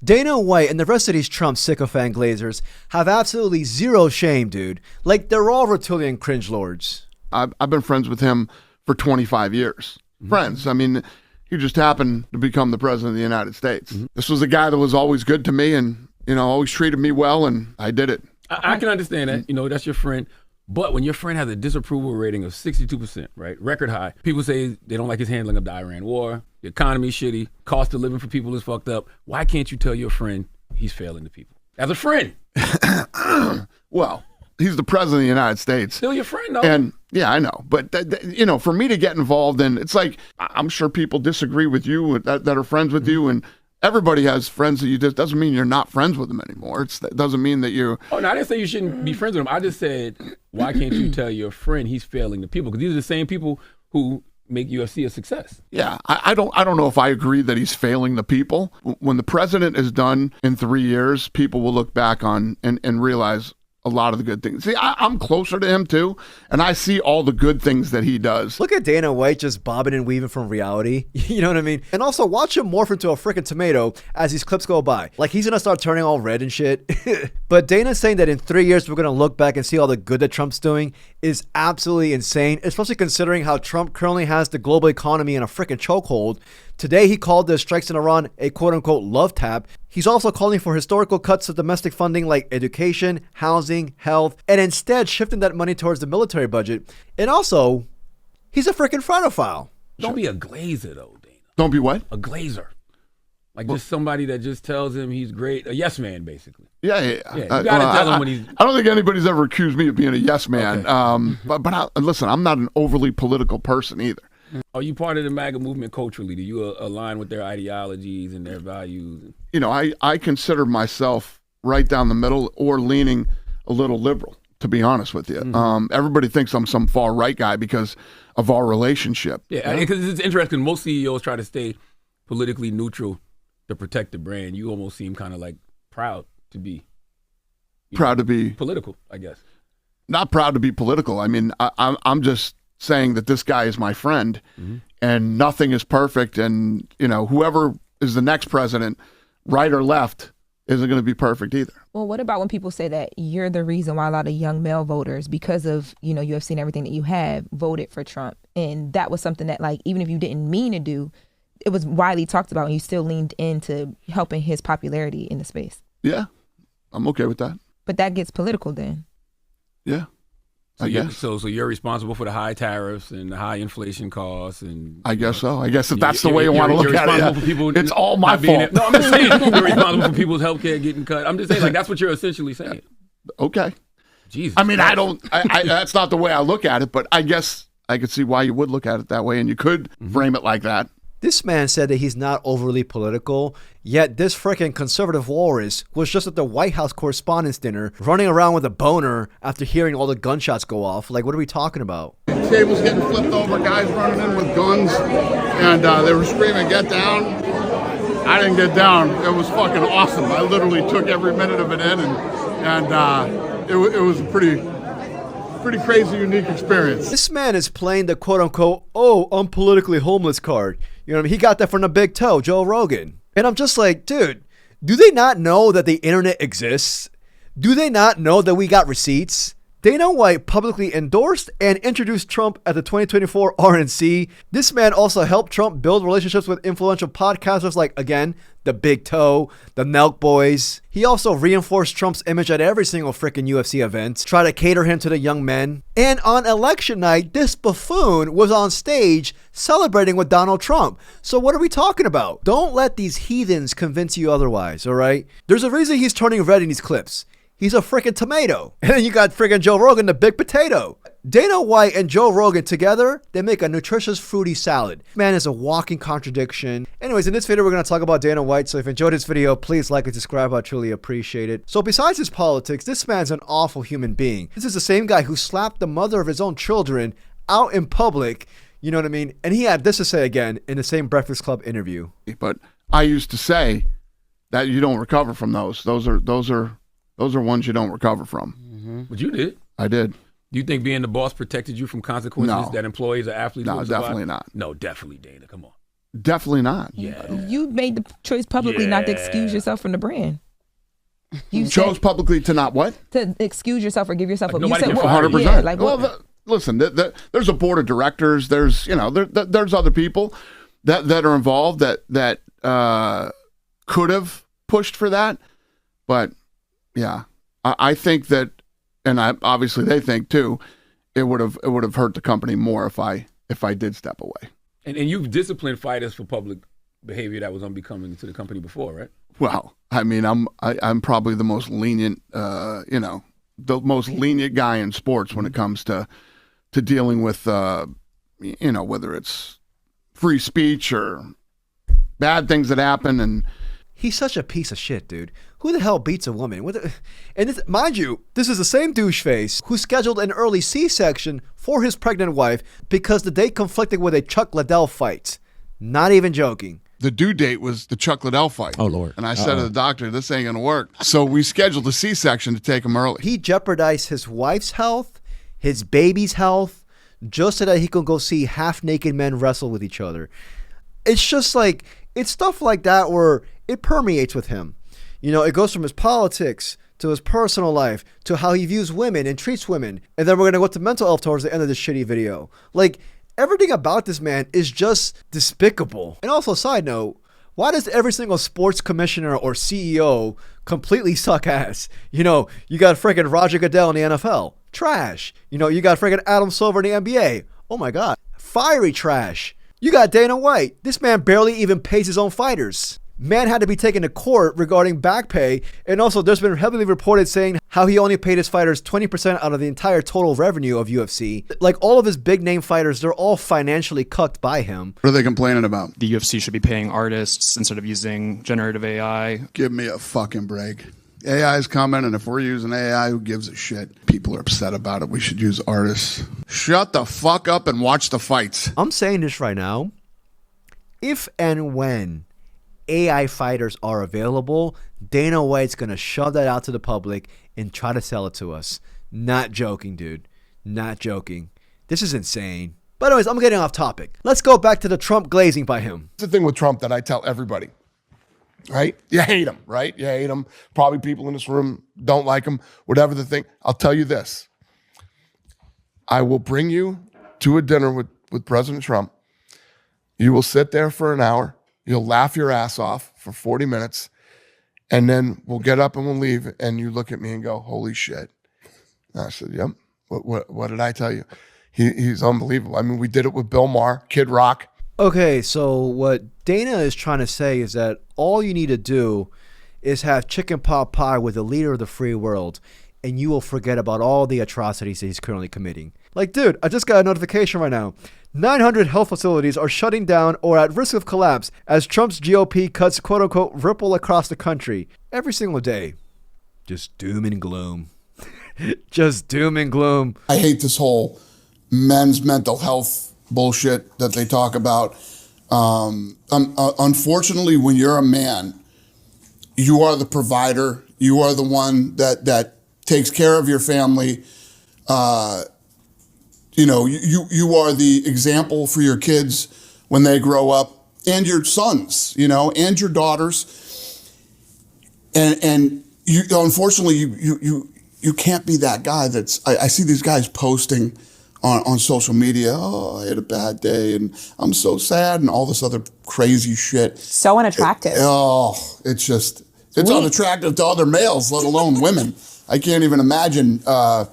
Dana White and the rest of these Trump sycophant glazers have absolutely zero shame, dude. Like, they're all reptilian cringe lords. I've been friends with him for 25 years. Friends. I mean, he just happened to become the president of the United States. This was a guy that was always good to me and, always treated me well, and I did it. I can understand that. That's your friend. But when your friend has a disapproval rating of 62%, right, record high, people say they don't like his handling of the Iran war, the economy's shitty, cost of living for people is fucked up. Why can't you tell your friend he's failing the people? As a friend. Well, he's the president of the United States. Still your friend, though. And yeah, I know. But, for me to get involved in, it's like, I'm sure people disagree with you that are friends with you, and everybody has friends that you just, doesn't mean you're not friends with them anymore. It doesn't mean that you. Oh, no, I didn't say you shouldn't be friends with him. I just said, why can't you tell your friend he's failing the people? Because these are the same people who make UFC a success. Yeah, I don't know if I agree that he's failing the people. When the president is done in 3 years, people will look back on and realize a lot of the good things. See, I'm closer to him too, and I see all the good things that he does. Look at Dana White just bobbing and weaving from reality. You know what I mean? And also watch him morph into a freaking tomato as these clips go by. Like, he's gonna start turning all red and shit. But Dana's saying that in 3 years we're gonna look back and see all the good that Trump's doing is absolutely insane, especially considering how Trump currently has the global economy in a freaking chokehold. Today, he called the strikes in Iran a quote-unquote love tap. He's also calling for historical cuts to domestic funding like education, housing, health, and instead shifting that money towards the military budget. And also, he's a freaking fraudophile. Don't be a glazer, though, Dana. Don't be what? A glazer. Like, just somebody that just tells him he's great. A yes man, basically. Yeah. You got to tell him when he's. I don't think anybody's ever accused me of being a yes man. Okay. But listen, I'm not an overly political person either. Are you part of the MAGA movement culturally? Do you align with their ideologies and their values? I consider myself right down the middle or leaning a little liberal, to be honest with you. Everybody thinks I'm some far right guy because of our relationship. Yeah, because it's interesting. Most CEOs try to stay politically neutral to protect the brand. You almost seem kind of like proud to be. Proud to be. Political, I guess. Not proud to be political. I mean, I'm just saying that this guy is my friend, and nothing is perfect, and whoever is the next president, right or left, isn't going to be perfect either. Well, what about when people say that you're the reason why a lot of young male voters, because of you have seen everything that you have, voted for Trump, and that was something that, like, even if you didn't mean to do, it was widely talked about, and you still leaned into helping his popularity in the space. Yeah, I'm okay with that. But that gets political then. Yeah. So you're responsible for the high tariffs and the high inflation costs, and I guess so. I guess if that's the way you want to look at it, for people it's all my fault. No, I'm just saying you're responsible for people's health care getting cut. I'm just saying, like, that's what you're essentially saying. Okay. Jesus. I mean, I that's not the way I look at it, but I guess I could see why you would look at it that way, and you could frame it like that. This man said that he's not overly political, yet this freaking conservative walrus was just at the White House Correspondents' Dinner running around with a boner after hearing all the gunshots go off. Like, what are we talking about? Tables getting flipped over, guys running in with guns, and they were screaming, "Get down." I didn't get down. It was fucking awesome. I literally took every minute of it in, and it was a pretty crazy, unique experience. This man is playing the quote-unquote, "oh, I'm politically homeless" card. You know what I mean? He got that from the big toe, Joe Rogan. And I'm just like, dude, do they not know that the internet exists? Do they not know that we got receipts? Dana White publicly endorsed and introduced Trump at the 2024 RNC. This man also helped Trump build relationships with influential podcasters like, again, the Big Toe, the Nelk Boys. He also reinforced Trump's image at every single freaking UFC event, try to cater him to the young men. And on election night, this buffoon was on stage celebrating with Donald Trump. So what are we talking about? Don't let these heathens convince you otherwise, all right? There's a reason he's turning red in these clips. He's a freaking tomato. And then you got freaking Joe Rogan, the big potato. Dana White and Joe Rogan together, they make a nutritious fruity salad. Man is a walking contradiction. Anyways, in this video, we're going to talk about Dana White. So if you enjoyed this video, please like and subscribe. I truly appreciate it. So besides his politics, this man's an awful human being. This is the same guy who slapped the mother of his own children out in public. You know what I mean? And he had this to say again in the same Breakfast Club interview. But I used to say that you don't recover from those. Those are ones you don't recover from. But you did. I did. Do you think being the boss protected you from consequences that employees or athletes No, would survive? definitely not. No, definitely, Dana. Come on. Definitely not. You made the choice publicly not to excuse yourself from the brand. You chose said publicly to not what? to excuse yourself or give yourself up. You nobody said can what? fire you. 100%. Yeah, like well, what? listen, there's a board of directors. There's there's other people that are involved that could have pushed for that, but yeah, I think that, and obviously they think too, it would have hurt the company more if I did step away. And you've disciplined fighters for public behavior that was unbecoming to the company before, right? Well, I mean, I'm probably the most lenient, the most lenient guy in sports when it comes to dealing with, whether it's free speech or bad things that happen. And He's such a piece of shit, dude. Who the hell beats a woman? And this, mind you, this is the same douche face who scheduled an early C-section for his pregnant wife because the date conflicted with a Chuck Liddell fight. Not even joking. the due date was the Chuck Liddell fight. Oh, Lord. And I said to the doctor, this ain't going to work. So we scheduled a C-section to take him early. He jeopardized his wife's health, his baby's health, just so that he could go see half-naked men wrestle with each other. It's just like, it's stuff like that where it permeates with him. You know, it goes from his politics to his personal life to how he views women and treats women. And then we're going to go to mental health towards the end of this shitty video. Like, everything about this man is just despicable. And also, side note, why does every single sports commissioner or CEO completely suck ass? You know, you got freaking Roger Goodell in the NFL. Trash. You know, you got freaking Adam Silver in the NBA. Oh my God. Fiery trash. You got Dana White. This man barely even pays his own fighters. Man had to be taken to court regarding back pay. And also, there's been heavily reported saying how he only paid his fighters 20% out of the entire total revenue of UFC. Like, all of his big name fighters, they're all financially cucked by him. What are they complaining about? The UFC should be paying artists instead of using generative AI. Give me a fucking break. AI is coming, and if we're using AI, who gives a shit? People are upset about it. We should use artists. Shut the fuck up and watch the fights. I'm saying this right now. If and when AI fighters are available, Dana White's going to shove that out to the public and try to sell it to us. Not joking, dude. Not joking. This is insane. But anyways, I'm getting off topic. Let's go back to the Trump glazing by him. That's the thing with Trump that I tell everybody. Right? You hate him, right? You hate him. Probably people in this room don't like him. Whatever the thing. I'll tell you this. I will bring you to a dinner with President Trump. You will sit there for an hour. You'll laugh your ass off for 40 minutes. And then we'll get up and we'll leave. And you look at me and go, holy shit. And I said, yep. What did I tell you? He's unbelievable. I mean, we did it with Bill Maher, Kid Rock. Okay, so what Dana is trying to say is that all you need to do is have chicken pot pie with the leader of the free world, and you will forget about all the atrocities that he's currently committing. Like, dude, I just got a notification right now. 900 health facilities are shutting down or at risk of collapse as Trump's GOP cuts quote-unquote ripple across the country every single day. Just doom and gloom. Just doom and gloom. I hate this whole men's mental health bullshit that they talk about. Unfortunately, when you're a man, you are the provider. You are the one that takes care of your family. You are the example for your kids when they grow up, and your sons, and your daughters. And you, unfortunately, you can't be that guy that's. I see these guys posting on social media, oh, I had a bad day and I'm so sad and all this other crazy shit. So unattractive. It's unattractive to other males, let alone women. I can't even imagine. I'm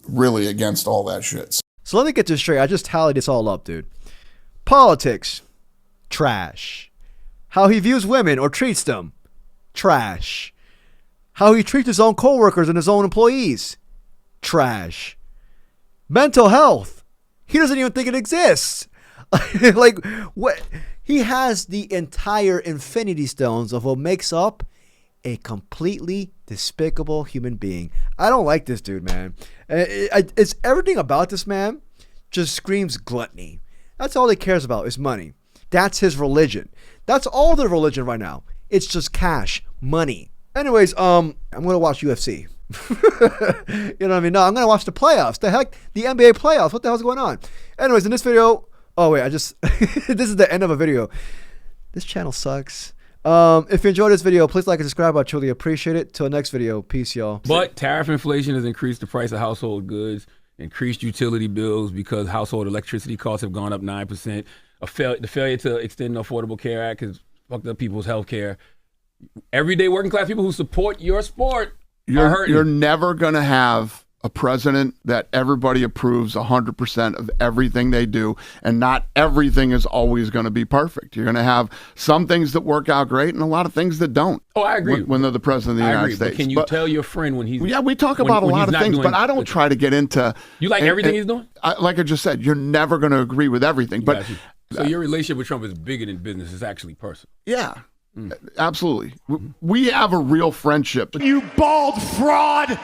really against all that shit. So let me get this straight. I just tallied this all up, dude. Politics, trash. How he views women or treats them, trash. How he treats his own coworkers and his own employees, trash. Mental health, he doesn't even think it exists. Like, what? He has the entire infinity stones of what makes up a completely despicable human being. I don't like this dude, man. It's everything about this man just screams gluttony. That's all he cares about is money. That's his religion. That's all the religion right now. It's just cash, money. Anyways, I'm gonna watch UFC. You know what I mean? No, I'm gonna watch the playoffs. The heck, the NBA playoffs. What the hell's going on? Anyways, in this video, Oh wait, I just this is the end of a video. This channel sucks. If you enjoyed this video, please like and subscribe. I truly appreciate it. Till next video, peace, y'all. But tariff inflation has increased the price of household goods, increased utility bills because household electricity costs have gone up 9%. The failure to extend the Affordable Care Act has fucked up people's health care. Everyday working class people who support your sport are hurting. You're never going to have a president that everybody approves 100% of everything they do, and not everything is always going to be perfect. You're going to have some things that work out great and a lot of things that don't. Oh, I agree. When they're the president of the United States. But can you tell your friend when he's... Yeah, we talk about a lot of things, but I don't try to get into... You like everything he's doing? Like I just said, you're never going to agree with everything. But So your relationship with Trump is bigger than business. It's actually personal. Yeah, absolutely. We have a real friendship. You bald fraud!